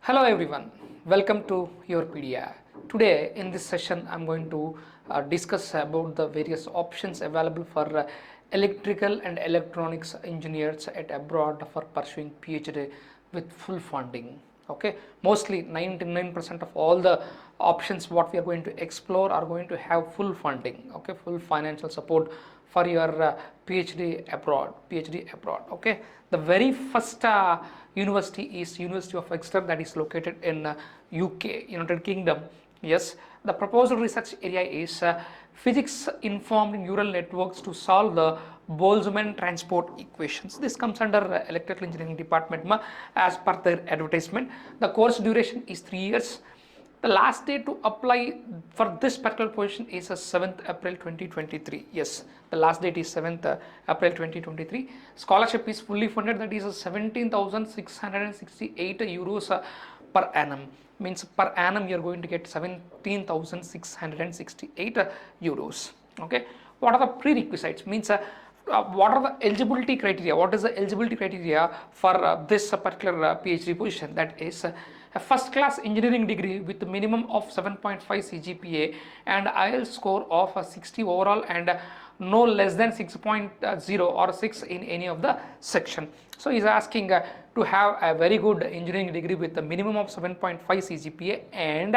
Hello everyone, welcome to YourPedia. Today in this session I'm going to discuss about the various options available for electrical and electronics engineers at abroad for pursuing PhD with full funding. Okay, mostly 99% of all the options what we are going to explore are going to have full funding, okay, full financial support for your PhD abroad. Okay, the very first university is University of Exeter, that is located in UK, United Kingdom. Yes, the proposed research area is physics informed neural networks to solve the Boltzmann transport equations. This comes under electrical engineering department as per their advertisement. The course duration is 3 years. The last day to apply for this particular position is 7th April 2023. Yes, the last date is 7th April 2023. Scholarship is fully funded, that is 17,668 euros per annum. Means per annum you are going to get 17,668 euros. Okay, what are the prerequisites? Means what are the eligibility criteria? What is the eligibility criteria for this particular PhD position? That is a first class engineering degree with a minimum of 7.5 CGPA and IELTS score of 60 overall and no less than 6.0 or 6 in any of the section. So he is asking to have a very good engineering degree with a minimum of 7.5 CGPA, and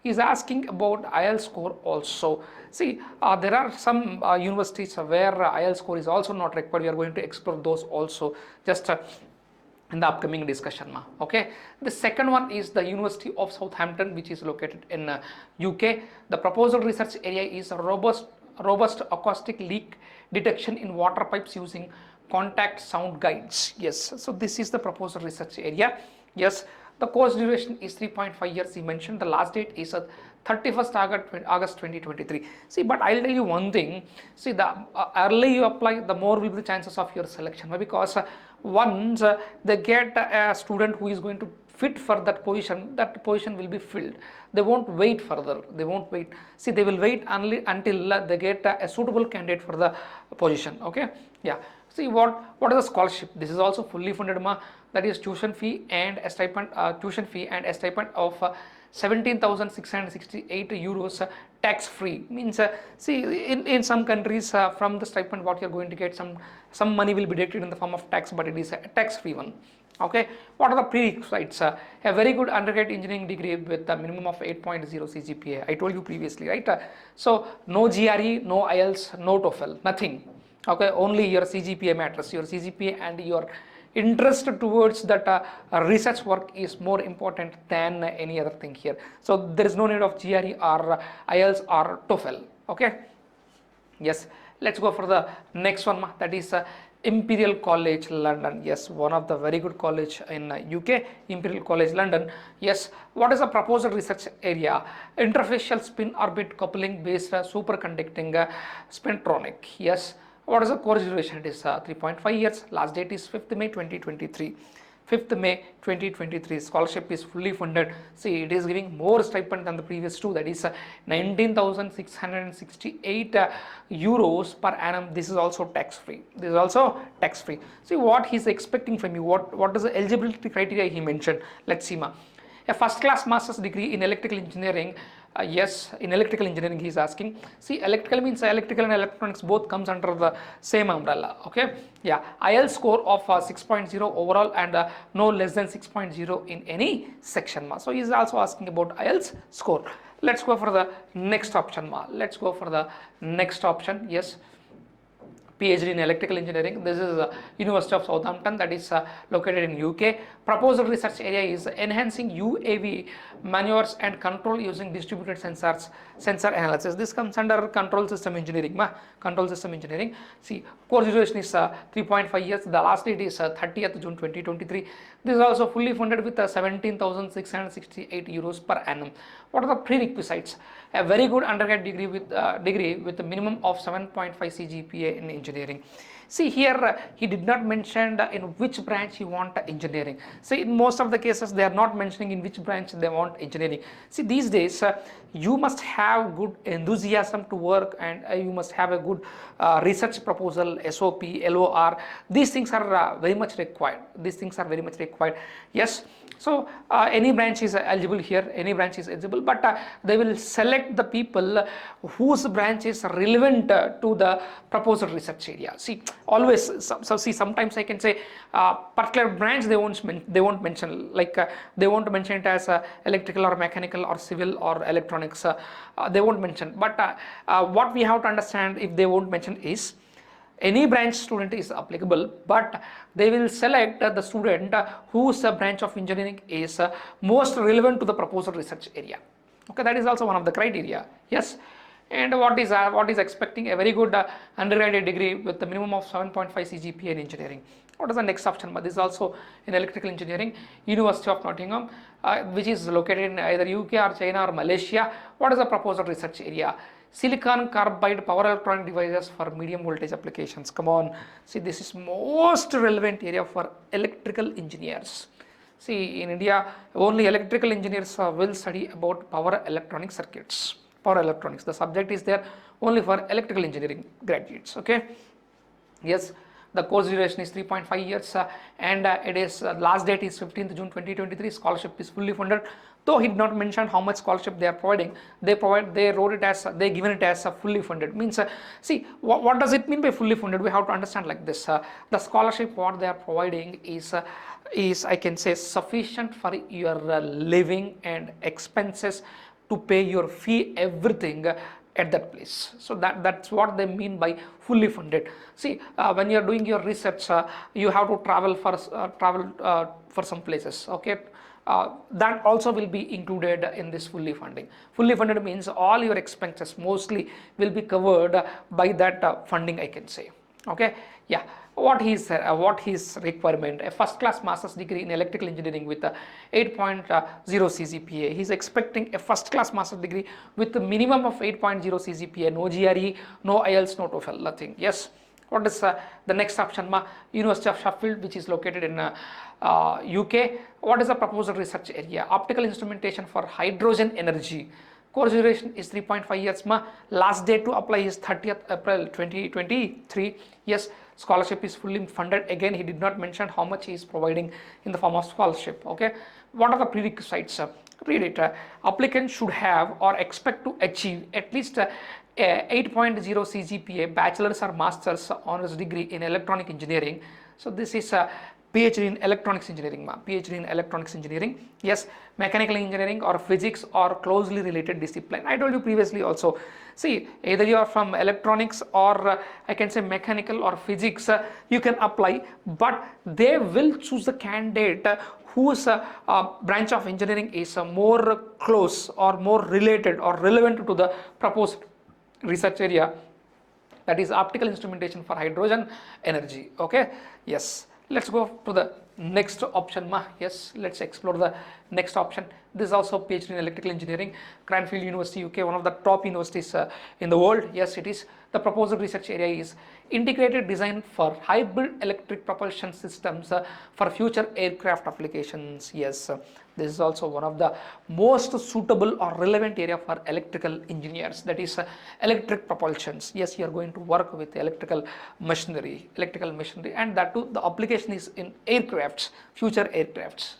he is asking about IELTS score also. See, there are some universities where IELTS score is also not required. We are going to explore those also just in the upcoming discussion. Okay, the second one is the University of Southampton, which is located in UK. The proposed research area is robust acoustic leak detection in water pipes using contact sound guides. Yes, so this is the proposed research area. Yes, the course duration is 3.5 years. He mentioned the last date is 31st August 2023. See, but I'll tell you one thing. See, the early you apply, the more will be the chances of your selection, because once they get a student who is going to fit for that position will be filled. They won't wait further. They won't wait. See, they will wait only until they get a suitable candidate for the position. Okay, yeah. See, what is the scholarship? This is also fully funded, that is tuition fee and a stipend of 17,668 euros tax free. Means see, in some countries from the stipend what you are going to get, some money will be deducted in the form of tax, but it is a tax free one. Okay, what are the prerequisites? A very good undergraduate engineering degree with a minimum of 8.0 CGPA. I told you previously, right? So no GRE, no IELTS, no TOEFL, nothing. Okay, only your CGPA matters. Your CGPA and your interest towards that research work is more important than any other thing here. So there is no need of GRE or IELTS or TOEFL. Okay, yes, let's go for the next one, that is Imperial College London. Yes, one of the very good college in UK, Imperial College London. Yes, what is the proposed research area? Interfacial spin orbit coupling based superconducting spintronic. Yes, what is the course duration? It is 3.5 years. Last date is 5th May 2023. 5th May 2023. Scholarship is fully funded. See, it is giving more stipend than the previous two, that is 19,668 euros per annum. This is also tax free. This is also tax free. See what he is expecting from you. What is the eligibility criteria he mentioned? Let's see, a first class master's degree in electrical engineering. Yes, in electrical engineering he is asking. See, electrical means electrical and electronics both comes under the same umbrella. Okay, yeah, IELTS score of 6.0 overall and no less than 6.0 in any section. So he is also asking about IELTS score. Let's go for the next option. Let's go for the next option. Yes, PhD in electrical engineering. This is University of Southampton, that is located in UK. Proposed research area is enhancing UAV maneuvers and control using distributed sensor analysis. This comes under control system engineering. See, course duration is 3.5 years. The last date is 30th June 2023. This is also fully funded with 17,668 euros per annum. What are the prerequisites? A very good undergrad degree with a minimum of 7.5 CGPA in engineering. See, here he did not mention in which branch he want engineering. See, in most of the cases they are not mentioning in which branch they want engineering. See, these days you must have good enthusiasm to work, and you must have a good research proposal, SOP, LOR. These things are very much required. Yes, So any branch is eligible here, any branch is eligible, but they will select the people whose branch is relevant to the proposed research area. See, always, see, sometimes I can say particular branch they won't mention, like they won't mention it as electrical or mechanical or civil or electronics. They won't mention. But what we have to understand, if they won't mention, is any branch student is applicable, but they will select the student whose branch of engineering is most relevant to the proposed research area. Okay, that is also one of the criteria. Yes. And what is expecting? A very good undergraduate degree with the minimum of 7.5 CGPA in engineering. What is the next option? But this is also in electrical engineering, University of Nottingham, which is located in either UK or China or Malaysia. What is the proposed research area? Silicon carbide power electronic devices for medium voltage applications. Come on, see, this is most relevant area for electrical engineers. See, in India, only electrical engineers will study about power electronic circuits. Power electronics, the subject is there only for electrical engineering graduates. Okay, yes. The course duration is 3.5 years and it is last date is 15th June 2023. Scholarship is fully funded. Though he did not mention how much scholarship they are providing, they wrote it as, they given it as fully funded. Means, see, what does it mean by fully funded? We have to understand like this. The scholarship what they are providing is I can say sufficient for your living and expenses, to pay your fee, everything at that place. So that's what they mean by fully funded. See, when you are doing your research, you have to travel for some places. Okay, that also will be included in this fully funding. Fully funded means all your expenses mostly will be covered by that funding, I can say. Okay, yeah. What his requirement? A first class master's degree in electrical engineering with 8.0 CGPA. He's expecting a first class master's degree with a minimum of 8.0 CGPA. No GRE, no IELTS, no TOEFL, nothing. Yes. What is the next option? University of Sheffield, which is located in UK. What is the proposed research area? Optical instrumentation for hydrogen energy. Course duration is 3.5 years. Last date to apply is 30th April 2023. Yes, scholarship is fully funded. Again, he did not mention how much he is providing in the form of scholarship. Okay, what are the prerequisites? Read it. Applicant should have or expect to achieve at least 8.0 CGPA, bachelor's or master's honors degree in electronic engineering. So this is PhD in electronics engineering, PhD in electronics engineering. Yes, mechanical engineering or physics or closely related discipline. I told you previously also. See, either you are from electronics or I can say mechanical or physics, you can apply, but they will choose the candidate whose branch of engineering is more close or more related or relevant to the proposed research area, that is optical instrumentation for hydrogen energy. Okay, yes. Let's go to the next option. Yes, let's explore the next option. This is also PhD in electrical engineering, Cranfield University, UK, one of the top universities in the world. Yes, it is. The proposed research area is integrated design for hybrid electric propulsion systems for future aircraft applications. Yes, this is also one of the most suitable or relevant area for electrical engineers, that is electric propulsions. Yes, you are going to work with electrical machinery, and that too the application is in aircrafts, future aircrafts.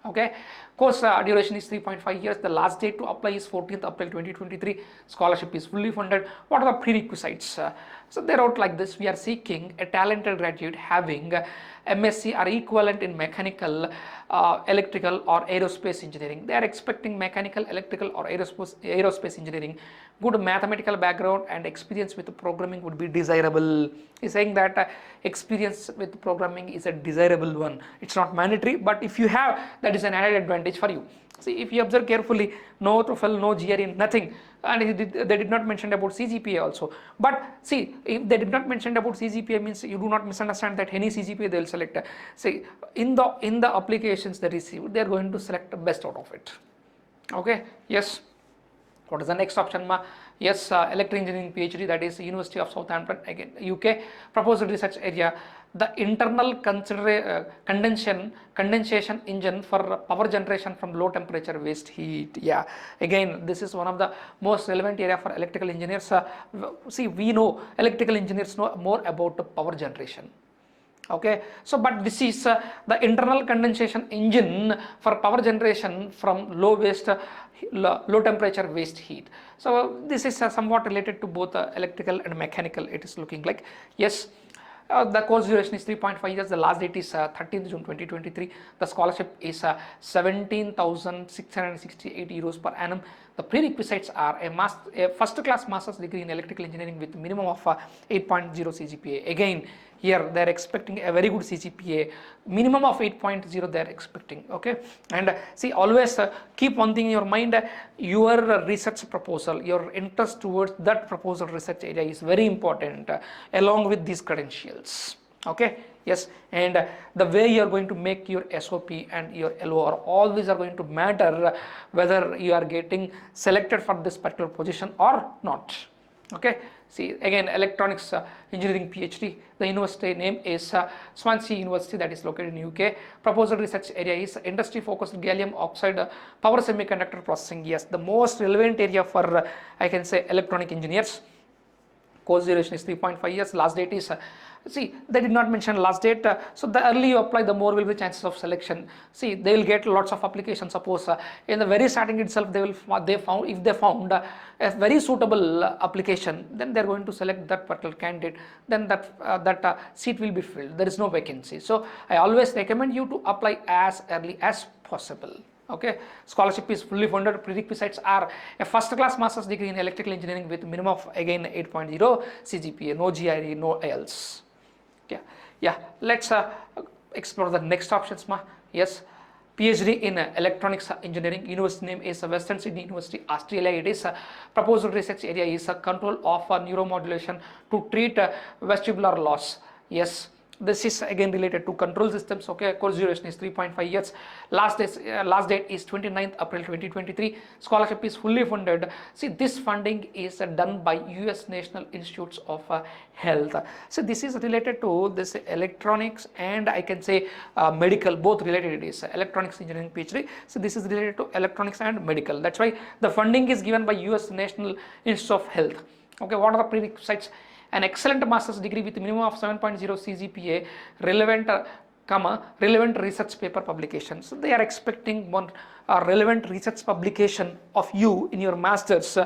Okay, course duration is 3.5 years. The last date to apply is 14th April 2023. Scholarship is fully funded. What are the prerequisites? So they wrote like this: we are seeking a talented graduate having MSc or equivalent in mechanical, electrical or aerospace engineering. They are expecting mechanical, electrical or aerospace engineering. Good mathematical background and experience with programming would be desirable. He's saying that experience with programming is a desirable one. It's not mandatory, but if you have, that is an added advantage for you. See, if you observe carefully, no TOEFL, no GRE, nothing, and they did not mention about CGPA also. But see, if they did not mention about CGPA, means you do not misunderstand that any CGPA they will select. See, in the applications they receive, they are going to select the best out of it. Okay, yes. What is the next option? Yes, electrical engineering PhD, that is University of Southampton, again UK. Proposed research area, the internal condensation engine for power generation from low temperature waste heat. Yeah, again this is one of the most relevant area for electrical engineers. See, we know electrical engineers know more about the power generation. Okay, so but this is the internal condensation engine for power generation from low temperature waste heat. So this is somewhat related to both electrical and mechanical. It is looking like. Yes. The course duration is 3.5 years. The last date is 13th June 2023. The scholarship is 17,668 euros per annum. The prerequisites are a first class master's degree in electrical engineering with minimum of 8.0 CGPA. Again, here they are expecting a very good CGPA, minimum of 8.0 they are expecting. Okay, and see, always keep one thing in your mind, your research proposal, your interest towards that proposal research area is very important along with these credentials. Okay, yes, and the way you are going to make your SOP and your LOR, all these are going to matter whether you are getting selected for this particular position or not. Okay, see, again, electronics engineering PhD, the university name is Swansea University, that is located in UK. Proposed research area is industry focused gallium oxide power semiconductor processing. Yes, the most relevant area for I can say electronic engineers. Course duration is 3.5 years. Last date is see, they did not mention last date, so the early you apply, the more will be chances of selection. See, they will get lots of applications. Suppose in the very starting itself, if they found a very suitable application, then they are going to select that particular candidate. Then that seat will be filled. There is no vacancy. So I always recommend you to apply as early as possible. Okay, scholarship is fully funded. Prerequisites are a first class master's degree in electrical engineering with minimum of again 8.0 CGPA, no GRE, no IELTS. Yeah, let's explore the next options. Yes, PhD in electronics engineering. University name is Western Sydney University, Australia. It is proposed research area is control of neuromodulation to treat vestibular loss. Yes, this is again related to control systems. Okay, course duration is 3.5 years. Last date is 29th April 2023. Scholarship is fully funded. See, this funding is done by US National Institutes of Health. So this is related to this electronics and I can say medical, both related. It is electronics engineering PhD. So this is related to electronics and medical. That's why the funding is given by US National Institutes of Health. Okay, what are the prerequisites? An excellent master's degree with minimum of 7.0 CGPA, relevant research paper publication. So they are expecting one relevant research publication of you in your master's.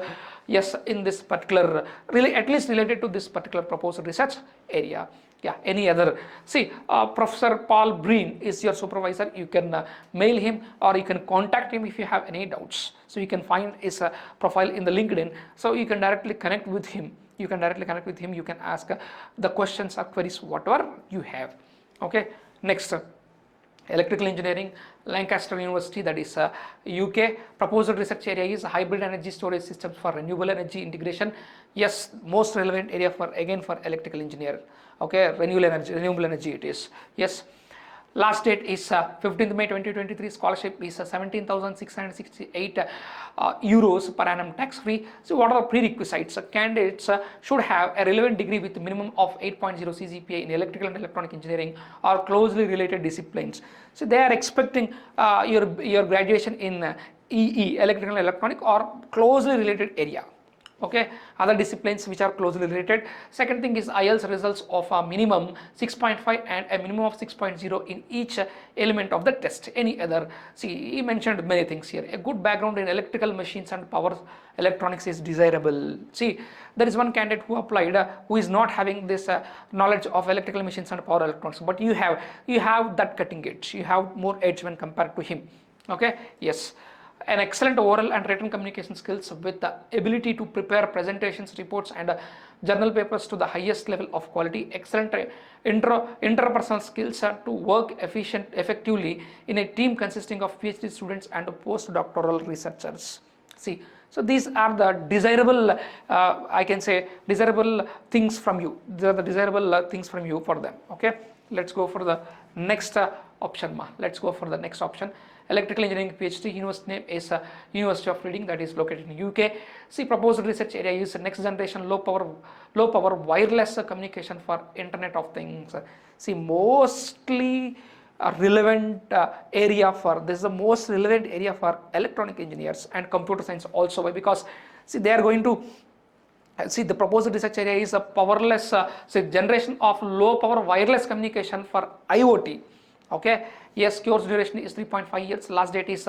Yes, in this particular, really at least related to this particular proposed research area. Yeah, any other. See, Professor Paul Breen is your supervisor. You can mail him or you can contact him if you have any doubts. So you can find his profile in the LinkedIn. So you can directly connect with him. You can ask the questions or queries whatever you have. Okay, next, electrical engineering, Lancaster University, that is UK. Proposed research area is hybrid energy storage systems for renewable energy integration. Yes, most relevant area for electrical engineer. Okay, renewable energy it is. Yes, last date is 15th May 2023. Scholarship is 17,668 euros per annum tax free. So what are the prerequisites? Candidates should have a relevant degree with minimum of 8.0 CGPA in electrical and electronic engineering or closely related disciplines. So they are expecting your graduation in EE, electrical and electronic, or closely related area. Okay, other disciplines which are closely related. Second thing is IELTS results of a minimum 6.5 and a minimum of 6.0 in each element of the test. Any other, see, he mentioned many things here. A good background in electrical machines and power electronics is desirable. See, there is one candidate who applied who is not having this knowledge of electrical machines and power electronics, but you have that cutting edge. You have more edge when compared to him. Okay, yes. An excellent oral and written communication skills with the ability to prepare presentations, reports and journal papers to the highest level of quality. Excellent interpersonal skills to work effectively in a team consisting of PhD students and postdoctoral researchers. See, so these are the desirable, I can say desirable things from you. These are the desirable things from you for them. Okay, let's go for the next option. Let's go for the next option. Electrical engineering PhD. University name is University of Reading, that is located in UK. See, proposed research area is next generation low power wireless communication for Internet of Things. See, mostly relevant area for this is the most relevant area for electronic engineers and computer science also. Why? Because see, they are going to See, the proposed research area is a powerless, generation of low power wireless communication for IoT. Okay, yes, course duration is 3.5 years. Last date is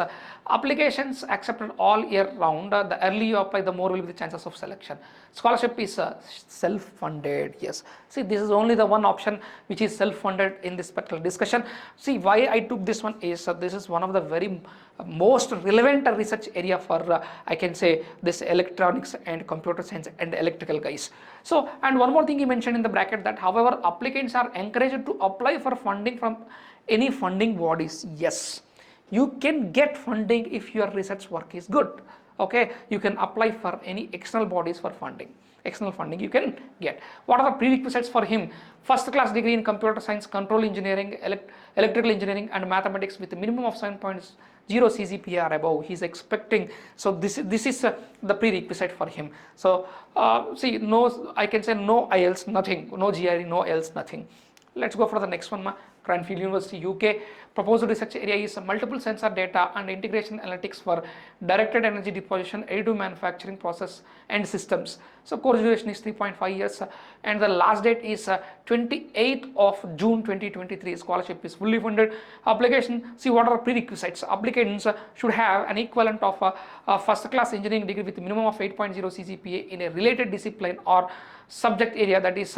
applications accepted all year round. The earlier you apply, the more will be the chances of selection. Scholarship is self-funded. Yes, see, this is only the one option which is self-funded in this particular discussion. See, why I took this one is this is one of the very most relevant research area for I can say this electronics and computer science and electrical guys. So, and one more thing he mentioned in the bracket that however applicants are encouraged to apply for funding from any funding bodies. Yes, you can get funding if your research work is good. Okay, you can apply for any external bodies for funding. External funding you can get. What are the prerequisites for him? First class degree in computer science, control engineering, electrical engineering and mathematics with a minimum of 7.0 CGPA or above. He is expecting. So this is the prerequisite for him. So see, no, I can say no IELTS, nothing, no GRE, no IELTS, nothing. Let's go for the next one. Cranfield University, UK. Proposed research area is multiple sensor data and integration analytics for directed energy deposition, additive manufacturing process and systems. So course duration is 3.5 years and the last date is 28th of June 2023. Scholarship is fully funded. Application, see what are prerequisites. Applicants should have an equivalent of a first class engineering degree with a minimum of 8.0 CGPA in a related discipline or subject area, that is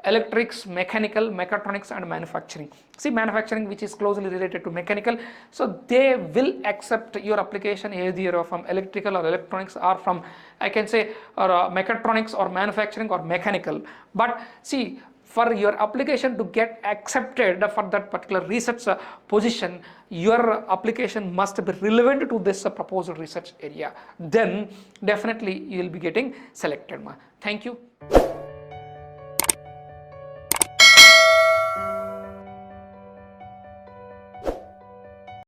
electrics, mechanical, mechatronics and manufacturing. See, manufacturing which is closely related to mechanical, so they will accept your application either from electrical or electronics or from I can say or mechatronics or manufacturing or mechanical. But see, for your application to get accepted for that particular research position, your application must be relevant to this proposed research area. Then definitely you will be getting selected. Thank you.